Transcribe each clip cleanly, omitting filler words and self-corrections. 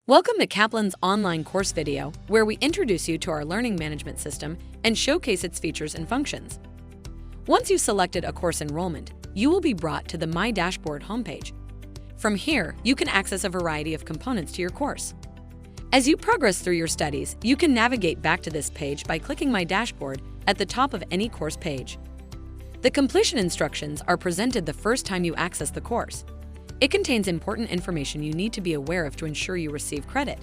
Welcome to Kaplan's online course video, where we introduce you to our learning management system and showcase its features and functions. Once you've selected a course enrollment, you will be brought to the My Dashboard homepage. From here, you can access a variety of components to your course. As you progress through your studies, you can navigate back to this page by clicking My Dashboard at the top of any course page. The completion instructions are presented the first time you access the course. It contains important information you need to be aware of to ensure you receive credit.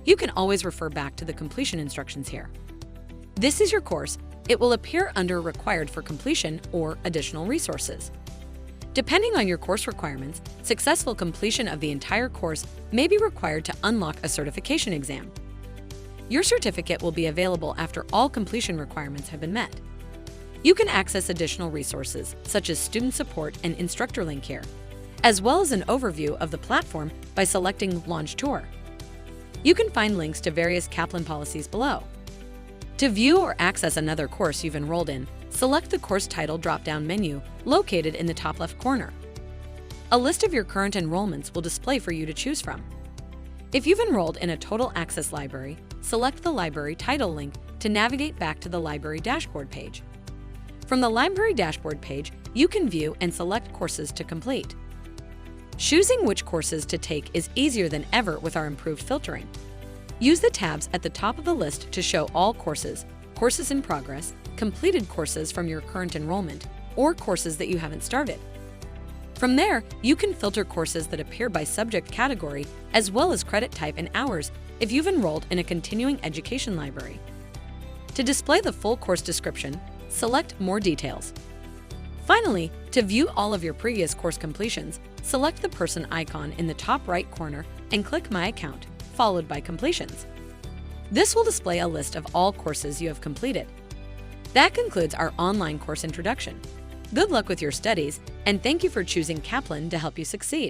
You can always refer back to the completion instructions here. This is your course. It will appear under Required for Completion or Additional Resources. Depending on your course requirements, successful completion of the entire course may be required to unlock a certification exam. Your certificate will be available after all completion requirements have been met. You can access additional resources, such as student support and instructor link here, as well as an overview of the platform by selecting Launch Tour. You can find links to various Kaplan policies below. To view or access another course you've enrolled in, select the course title drop-down menu located in the top left corner. A list of your current enrollments will display for you to choose from. If you've enrolled in a Total Access library, select the library title link to navigate back to the library dashboard page. From the library dashboard page, you can view and select courses to complete. Choosing which courses to take is easier than ever with our improved filtering. Use the tabs at the top of the list to show all courses, courses in progress, completed courses from your current enrollment, or courses that you haven't started. From there, you can filter courses that appear by subject category as well as credit type and hours if you've enrolled in a continuing education library. To display the full course description, select More Details. Finally, to view all of your previous course completions, select the person icon in the top right corner and click My Account, followed by Completions. This will display a list of all courses you have completed. That concludes our online course introduction. Good luck with your studies, and thank you for choosing Kaplan to help you succeed.